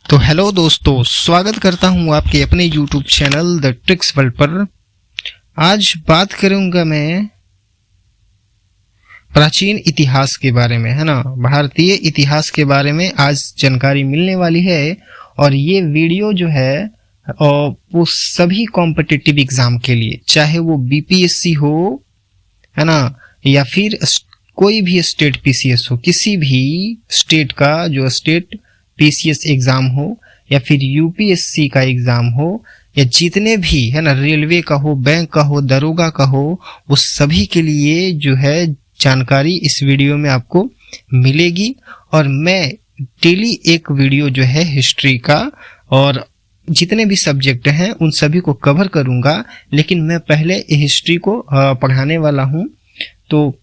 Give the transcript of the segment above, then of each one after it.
तो हेलो दोस्तों, स्वागत करता हूं आपके अपने YouTube channel the tricks world पर। आज बात करूंगा मैं प्राचीन इतिहास के बारे में, है ना। भारतीय इतिहास के बारे में आज जानकारी मिलने वाली है। और ये वीडियो जो है वो सभी कॉम्पिटिटिव एग्जाम के लिए, चाहे वो बीपीएससी हो, है ना, या फिर कोई भी स्टेट पीसीएस हो, किसी भी स्टेट का जो स्टेट पीसीएस एग्जाम हो या फिर यूपीएससी का एग्जाम हो, या जितने भी, है ना, रेलवे का हो, बैंक का हो, दरोगा का हो, वो सभी के लिए जो है जानकारी इस वीडियो में आपको मिलेगी। और मैं डेली एक वीडियो जो है हिस्ट्री का और जितने भी सब्जेक्ट हैं उन सभी को कवर करूंगा। लेकिन मैं पहले हिस्ट्री को पढ़ाने वाला हूं, तो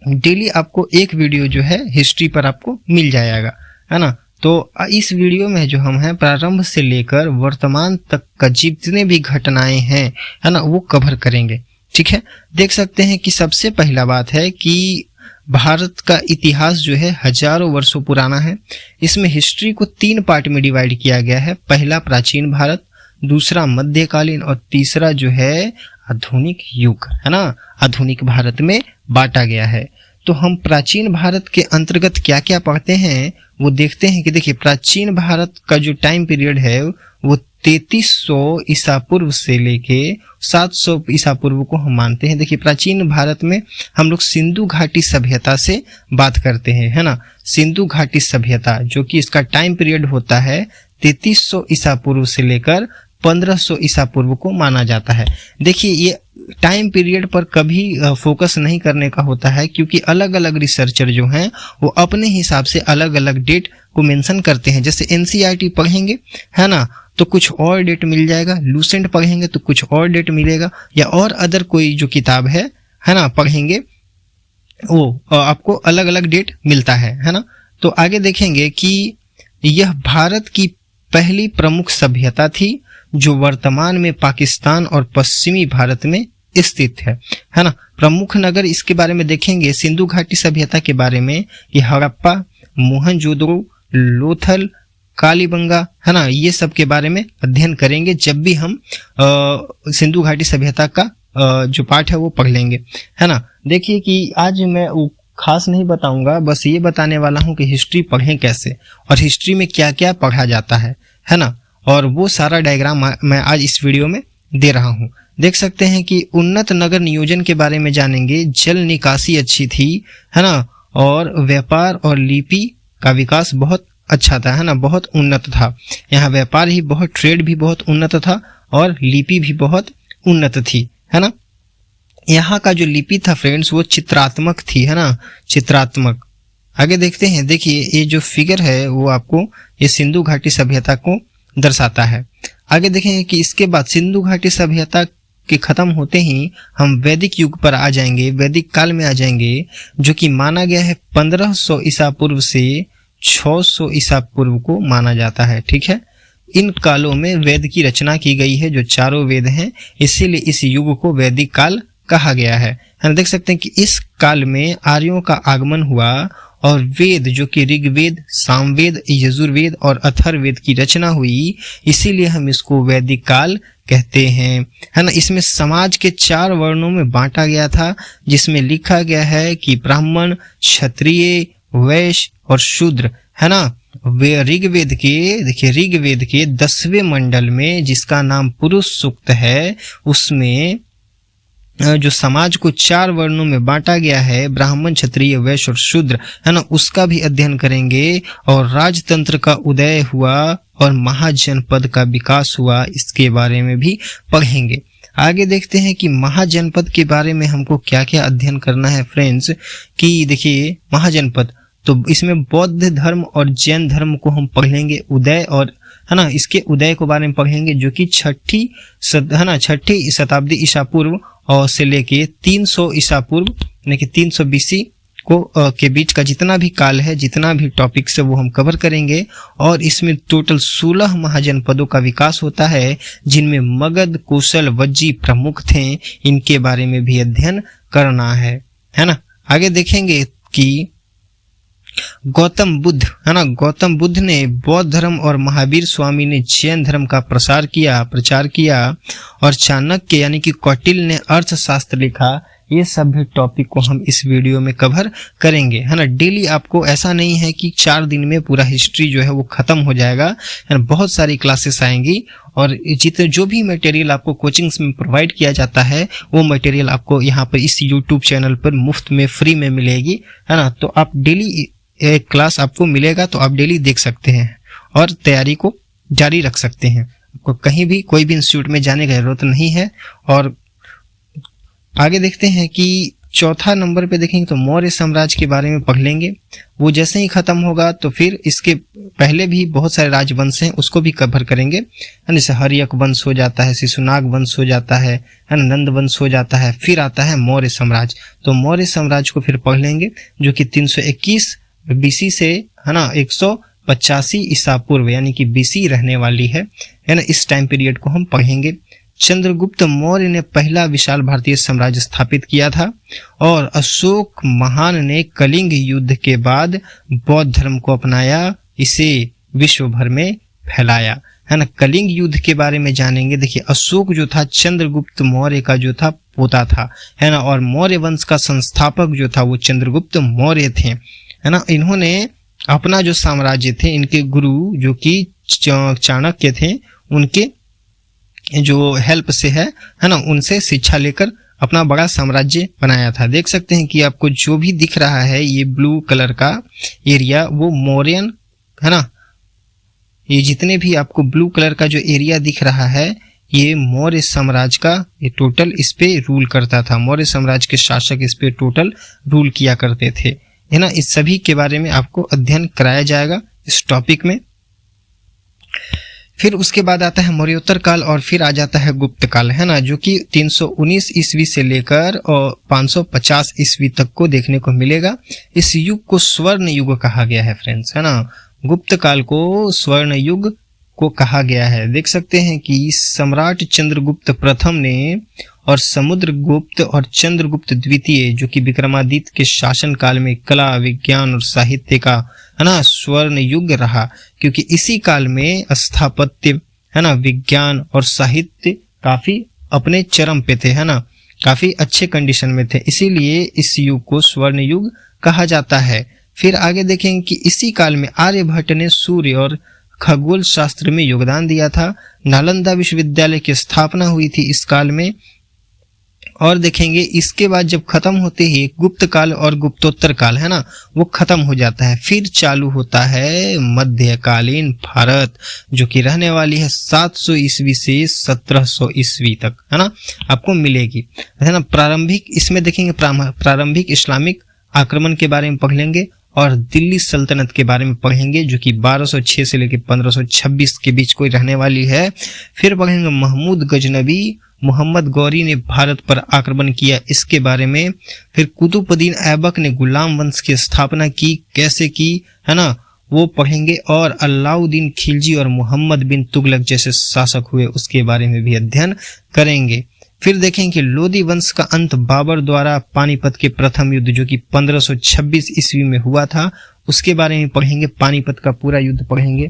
डेली आपको एक वीडियो जो है हिस्ट्री पर आपको मिल जाएगा, है ना। तो इस वीडियो में जो हम हैं प्रारंभ से लेकर वर्तमान तक का जितने भी घटनाएं हैं, है ना, वो कवर करेंगे। ठीक है, देख सकते हैं कि सबसे पहला बात है कि भारत का इतिहास जो है हजारों वर्षों पुराना है। इसमें हिस्ट्री को 3 पार्ट में डिवाइड किया गया है। पहला प्राचीन भारत, दूसरा मध्यकालीन और तीसरा जो है आधुनिक युग, है ना, आधुनिक भारत में बांटा गया है। तो हम प्राचीन भारत के अंतर्गत क्या क्या पढ़ते हैं वो देखते हैं कि देखिए, प्राचीन भारत का जो टाइम पीरियड है वो 3300 ईसा पूर्व से लेके 700 ईसा पूर्व को हम मानते हैं। देखिए, प्राचीन भारत में हम लोग सिंधु घाटी सभ्यता से बात करते हैं, है ना। सिंधु घाटी सभ्यता जो कि इसका टाइम पीरियड होता है 3300 ईसा पूर्व से लेकर 1500 ईसा पूर्व को माना जाता है। देखिए, ये टाइम पीरियड पर कभी फोकस नहीं करने का होता है, क्योंकि अलग अलग रिसर्चर जो हैं वो अपने हिसाब से अलग अलग डेट को मेंशन करते हैं। जैसे एनसीईआरटी पढ़ेंगे, है ना, तो कुछ और डेट मिल जाएगा। लूसेंट पढ़ेंगे तो कुछ और डेट मिलेगा, या और अदर कोई जो किताब है ना, पढ़ेंगे वो आपको अलग अलग डेट मिलता है ना। तो आगे देखेंगे कि यह भारत की पहली प्रमुख सभ्यता थी जो वर्तमान में पाकिस्तान और पश्चिमी भारत में स्थित है ना। प्रमुख नगर इसके बारे में देखेंगे, सिंधु घाटी सभ्यता के बारे में कि हड़प्पा, मोहनजोदड़ो, लोथल, कालीबंगा, है ना, ये सब के बारे में अध्ययन करेंगे जब भी हम सिंधु घाटी सभ्यता का जो पाठ है वो पढ़ लेंगे, है ना। देखिए कि आज मैं खास नहीं बताऊंगा, बस ये बताने वाला हूं कि हिस्ट्री पढ़ें कैसे और हिस्ट्री में क्या क्या पढ़ा जाता है ना। और वो सारा डायग्राम मैं आज इस वीडियो में दे रहा हूं। देख सकते हैं कि उन्नत नगर नियोजन के बारे में जानेंगे। जल निकासी अच्छी थी, है ना, और व्यापार और लिपि का विकास बहुत अच्छा था, है ना, बहुत उन्नत था। यहाँ व्यापार ही बहुत, ट्रेड भी बहुत उन्नत था और लिपि भी बहुत उन्नत थी, है ना। यहाँ का जो लिपि था फ्रेंड्स वो चित्रात्मक थी, है ना, चित्रात्मक। आगे देखते हैं, देखिए ये जो फिगर है वो आपको ये सिंधु घाटी सभ्यता को दर्शाता है। आगे देखेंगे कि इसके बाद सिंधु घाटी सभ्यता के खत्म होते ही हम वैदिक युग पर आ जाएंगे, वैदिक काल में आ जाएंगे, जो कि माना गया है 1500 ईसा पूर्व से 600 ईसा पूर्व को माना जाता है। ठीक है, इन कालों में वेद की रचना की गई है, जो चारों वेद हैं, इसीलिए इस युग को वैदिक काल कहा गया है। देख सकते हैं कि इस काल में आर्यों का आगमन हुआ और वेद जो कि ऋग्वेद, सामवेद, यजुर्वेद और अथर्ववेद की रचना हुई, इसीलिए हम इसको वैदिक काल कहते हैं, है ना। इसमें समाज के 4 वर्णों में बांटा गया था, जिसमें लिखा गया है कि ब्राह्मण, क्षत्रिय, वैश्य और शूद्र, है ना। वे ऋग्वेद के, देखिए ऋग्वेद के 10वें मंडल में जिसका नाम पुरुष सूक्त है, उसमें जो समाज को 4 वर्णों में बांटा गया है, ब्राह्मण, क्षत्रिय, वैश्य और शूद्र, है ना, उसका भी अध्ययन करेंगे। और राजतंत्र का उदय हुआ और महाजनपद का विकास हुआ, इसके बारे में भी पढ़ेंगे। आगे देखते हैं कि महाजनपद के बारे में हमको क्या क्या अध्ययन करना है फ्रेंड्स। कि देखिए महाजनपद, तो इसमें बौद्ध धर्म और जैन धर्म को हम पढ़ लेंगे, उदय और, है ना, इसके उदय के बारे में पढ़ेंगे, जो कि 6ठी शताब्दी ईसा पूर्व और से लेके 300 ईसा पूर्व यानी कि 300 बीसी को के बीच का जितना भी काल है, जितना भी टॉपिक्स है वो हम कवर करेंगे। और इसमें टोटल 16 महाजनपदों का विकास होता है, जिनमें मगध, कौशल, वज्जी प्रमुख थे। इनके बारे में भी अध्ययन करना है ना। आगे देखेंगे कि गौतम बुद्ध, है ना, गौतम बुद्ध ने बौद्ध धर्म और महावीर स्वामी ने जैन धर्म का प्रचार किया और चाणक्य यानी कि कौटिल्य ने अर्थशास्त्र लिखा। ये सभी टॉपिक को हम इस वीडियो में कवर करेंगे, है ना। डेली आपको ऐसा नहीं है कि 4 दिन में पूरा हिस्ट्री जो है वो खत्म हो जाएगा, है ना। बहुत सारी क्लासेस आएंगी और जितने जो भी मटेरियल आपको कोचिंग्स में प्रोवाइड किया जाता है वो मटेरियल आपको यहाँ पर इस यूट्यूब चैनल पर मुफ्त में फ्री में मिलेगी, है ना। तो आप डेली एक क्लास आपको मिलेगा तो आप डेली देख सकते हैं और तैयारी को जारी रख सकते हैं। आपको कहीं भी कोई भी इंस्टीट्यूट में जाने की जरूरत नहीं है। और आगे देखते हैं कि चौथा नंबर पे देखेंगे तो मौर्य साम्राज्य के बारे में पढ़ लेंगे। वो जैसे ही खत्म होगा तो फिर इसके पहले भी बहुत सारे राजवंश हैं उसको भी कवर करेंगे, जैसे हर्यक वंश हो जाता है, शिशुनाग वंश हो जाता है ना, नंद वंश हो जाता है। फिर आता है मौर्य साम्राज्य। तो मौर्य साम्राज्य को फिर पढ़ लेंगे जो कि 321 बीसी से, है ना, 185 ईसा पूर्व यानी कि बीसी रहने वाली है ना। इस टाइम पीरियड को हम पढ़ेंगे। चंद्रगुप्त मौर्य ने पहला विशाल भारतीय साम्राज्य स्थापित किया था और अशोक महान ने कलिंग युद्ध के बाद बौद्ध धर्म को अपनाया, इसे विश्व भर में फैलाया, है ना। कलिंग युद्ध के बारे में जानेंगे। देखिए अशोक जो था चंद्रगुप्त मौर्य का जो था पोता था, है ना, और मौर्य वंश का संस्थापक जो था वो चंद्रगुप्त मौर्य थे, है ना। इन्होंने अपना जो साम्राज्य थे, इनके गुरु जो कि चाणक्य थे, उनके जो हेल्प से है ना, उनसे शिक्षा लेकर अपना बड़ा साम्राज्य बनाया था। देख सकते हैं कि आपको जो भी दिख रहा है ये ब्लू कलर का एरिया वो मौर्यन, है ना। ये जितने भी आपको ब्लू कलर का जो एरिया दिख रहा है ये मौर्य साम्राज्य का, ये टोटल इस पे रूल करता था। मौर्य साम्राज्य के शासक इस पे टोटल रूल किया करते थे, है ना। इस सभी के बारे में आपको अध्ययन कराया जाएगा इस टॉपिक में। फिर उसके बाद आता है मौर्योत्तर काल और फिर आ जाता है गुप्त काल, है ना, जो कि 319 ईस्वी से लेकर और 550 ईस्वी तक को देखने को मिलेगा। इस युग को स्वर्ण युग कहा गया है फ्रेंड्स, है ना। गुप्त काल को स्वर्ण युग को कहा गया है। देख सकते हैं कि सम्राट चंद्रगुप्त प्रथम ने और समुद्रगुप्त और चंद्रगुप्त द्वितीय जो कि विक्रमादित्य के शासन काल में कला, विज्ञान और साहित्य का, है ना, स्वर्ण युग रहा, क्योंकि इसी काल में स्थापत्य, है ना, विज्ञान और साहित्य काफी अपने चरम पे थे, है ना, काफी अच्छे कंडीशन में थे, इसीलिए इस युग को स्वर्ण युग कहा जाता है। फिर आगे देखेंगे कि इसी काल में आर्यभट्ट ने सूर्य और खगोल शास्त्र में योगदान दिया था। नालंदा विश्वविद्यालय की स्थापना हुई थी इस काल में। और देखेंगे इसके बाद जब खत्म होते ही गुप्त काल और गुप्तोत्तर काल, है ना, वो खत्म हो जाता है। फिर चालू होता है मध्यकालीन भारत जो कि रहने वाली है 700 ईस्वी से 1700 ईस्वी तक, है ना, आपको मिलेगी, है ना। प्रारंभिक इसमें देखेंगे प्रारंभिक इस्लामिक आक्रमण के बारे में पढ़ लेंगे और दिल्ली सल्तनत के बारे में पढ़ेंगे जो कि 1206 से लेकर 1526 के बीच कोई रहने वाली है। फिर पढ़ेंगे महमूद गजनबी, मोहम्मद गौरी ने भारत पर आक्रमण किया, इसके बारे में। फिर कुतुबुद्दीन ऐबक ने गुलाम वंश की स्थापना की, कैसे की, है ना, वो पढ़ेंगे। और अलाउद्दीन खिलजी और मोहम्मद बिन तुगलक जैसे शासक हुए उसके बारे में भी अध्ययन करेंगे। फिर देखेंगे कि लोदी वंश का अंत बाबर द्वारा पानीपत के प्रथम युद्ध जो कि 1526 ईस्वी में हुआ था उसके बारे में पढ़ेंगे। पानीपत का पूरा युद्ध पढ़ेंगे,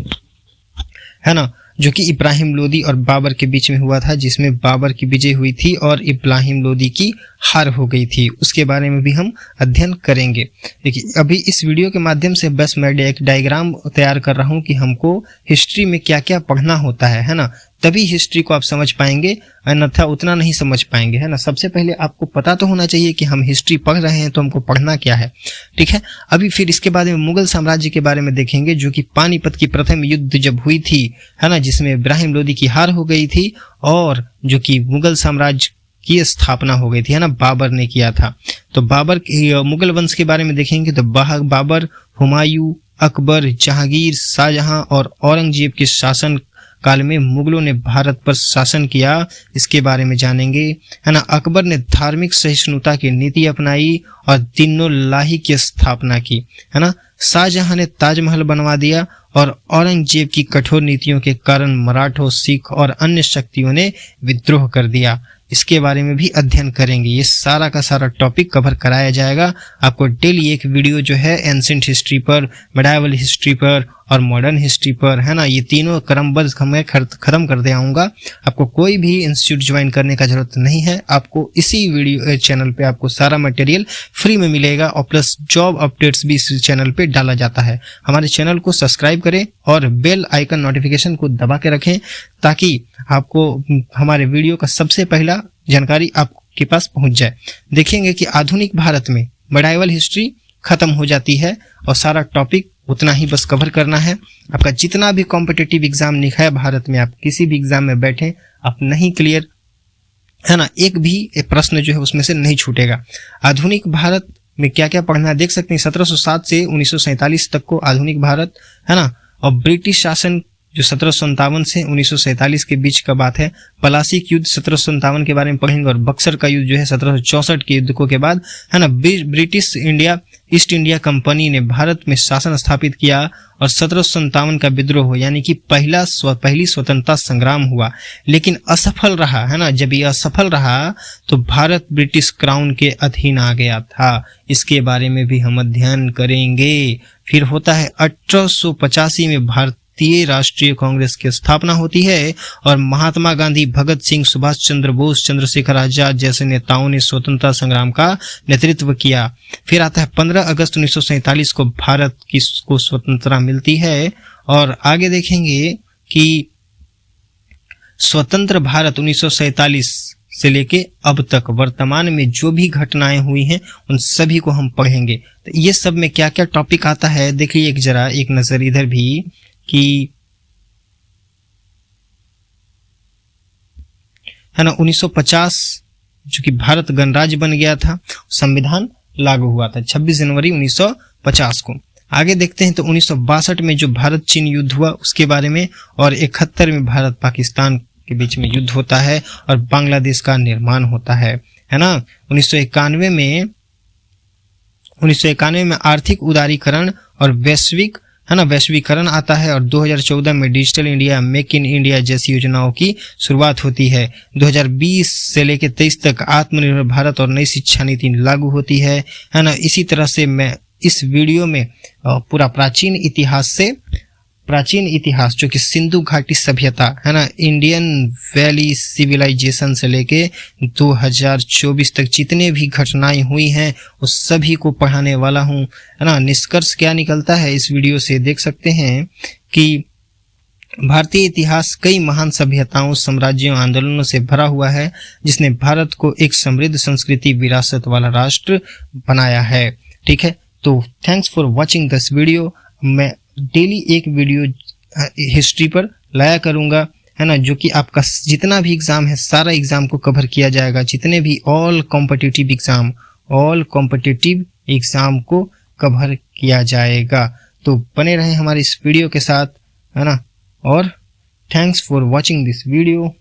है ना, जो कि इब्राहिम लोदी और बाबर के बीच में हुआ था, जिसमें बाबर की विजय हुई थी और इब्राहिम लोदी की हार हो गई थी। उसके बारे में भी हम अध्ययन करेंगे। देखिए अभी इस वीडियो के माध्यम से बस मैं एक डायग्राम तैयार कर रहा हूँ कि हमको हिस्ट्री में क्या क्या पढ़ना होता है ना, तभी हिस्ट्री को आप समझ पाएंगे, अन्यथा उतना नहीं समझ पाएंगे, है ना। सबसे पहले आपको पता तो होना चाहिए कि हम हिस्ट्री पढ़ रहे हैं तो हमको पढ़ना क्या है, ठीक है। अभी फिर इसके बाद में मुगल साम्राज्य के बारे में देखेंगे जो कि पानीपत की प्रथम युद्ध जब हुई थी, है ना, जिसमें इब्राहिम लोदी की हार हो गई थी और जो कि मुगल साम्राज्य की स्थापना हो गई थी, है ना, बाबर ने किया था। तो बाबर मुगल वंश के बारे में देखेंगे तो बाबर, हुमायूं, अकबर, जहांगीर, शाहजहां और औरंगजेब के शासन काल में मुगलों ने भारत पर शासन किया, इसके बारे में जानेंगे, है ना। अकबर ने धार्मिक सहिष्णुता की नीति अपनाई और तीनों लाही की स्थापना की, है ना। शाहजहां ने ताजमहल बनवा दिया और औरंगजेब की कठोर नीतियों के कारण मराठों, सिख और अन्य शक्तियों ने विद्रोह कर दिया। इसके बारे में भी अध्ययन करेंगे। ये सारा का सारा टॉपिक कवर कराया जाएगा। आपको डेली एक वीडियो जो है एंशिएंट हिस्ट्री पर, मेडाइवल हिस्ट्री पर और मॉडर्न हिस्ट्री पर, है ना, ये तीनों क्रमबद्ध मैं खत्म करते आऊँगा। आपको कोई भी इंस्टीट्यूट ज्वाइन करने का जरूरत नहीं है। आपको इसी वीडियो चैनल पे आपको सारा मटेरियल फ्री में मिलेगा और प्लस जॉब अपडेट्स भी इस चैनल पे डाला जाता है। हमारे चैनल को सब्सक्राइब करें और बेल आइकन नोटिफिकेशन को दबा के रखें ताकि आपको हमारे वीडियो का सबसे पहला जानकारी आपके पास पहुंच जाए। देखेंगे कि आधुनिक भारत में मेडाइवल हिस्ट्री खत्म हो जाती है और सारा टॉपिक उतना ही बस कवर करना है। आपका जितना भी कॉम्पिटिटिव एग्जाम लिखा है भारत में, आप किसी भी एग्जाम में बैठे, आप नहीं क्लियर, है ना, एक भी प्रश्न जो है उसमें से नहीं छूटेगा। आधुनिक भारत में क्या क्या पढ़ना देख सकते हैं। 1707 से 1947 तक को आधुनिक भारत, है ना, और ब्रिटिश शासन जो 1757 से 1947 के बीच का बात है। पलासी युद्ध 1757 के बारे में पढ़ेंगे और बक्सर का युद्ध जो है 1764 के युद्ध के बाद, है ना, ब्रिटिश ईस्ट इंडिया कंपनी ने भारत में शासन स्थापित किया और 1757 का विद्रोह यानी कि पहली स्वतंत्रता संग्राम हुआ, लेकिन असफल रहा, है ना। जब यह असफल रहा तो भारत ब्रिटिश क्राउन के अधीन आ गया था। इसके बारे में भी हम अध्ययन करेंगे। फिर होता है 1885 में भारतीय राष्ट्रीय कांग्रेस की स्थापना होती है और महात्मा गांधी, भगत सिंह, सुभाष चंद्र बोस, चंद्रशेखर आजाद जैसे नेताओं ने स्वतंत्रता संग्राम का नेतृत्व किया। फिर आता है 15 अगस्त 1947 को भारत को स्वतंत्रता मिलती है और आगे देखेंगे कि स्वतंत्र भारत 1947 से लेके अब तक वर्तमान में जो भी घटनाएं हुई हैं उन सभी को हम पढ़ेंगे। तो ये सब में क्या क्या टॉपिक आता है देखिए जरा एक नजर इधर भी कि, है ना, 1950 जो कि भारत गणराज्य बन गया था, संविधान लागू हुआ था 26 जनवरी 1950 को। आगे देखते हैं तो 1962 में जो भारत चीन युद्ध हुआ उसके बारे में, और 71 में भारत पाकिस्तान के बीच में युद्ध होता है और बांग्लादेश का निर्माण होता है ना। 1991 में आर्थिक उदारीकरण और वैश्वीकरण आता है और 2014 में digital India, make in India जैसी योजनाओं की शुरुआत होती है। 2020 से लेकर 23 तक आत्मनिर्भर भारत और नई शिक्षा नीति लागू होती है ना। इसी तरह से मैं इस वीडियो में पूरा प्राचीन इतिहास जो कि सिंधु घाटी सभ्यता, है ना, इंडियन वैली सिविलाइजेशन से लेके 2024 तक जितने भी घटनाएं हुई हैं उस सभी को पढ़ाने वाला हूं, है ना। निष्कर्ष क्या निकलता है इस वीडियो से देख सकते हैं कि भारतीय इतिहास कई महान सभ्यताओं, साम्राज्यों, आंदोलनों से भरा हुआ है जिसने भारत को एक समृद्ध संस्कृति विरासत वाला राष्ट्र बनाया है। ठीक है, तो thanks for watching this video. मैं डेली एक वीडियो हिस्ट्री पर लाया करूंगा, है ना, जो कि आपका जितना भी एग्जाम है सारा एग्जाम को कवर किया जाएगा। जितने भी ऑल कॉम्पिटिटिव एग्जाम को कवर किया जाएगा। तो बने रहें हमारे इस वीडियो के साथ, है ना, और thanks for watching this video.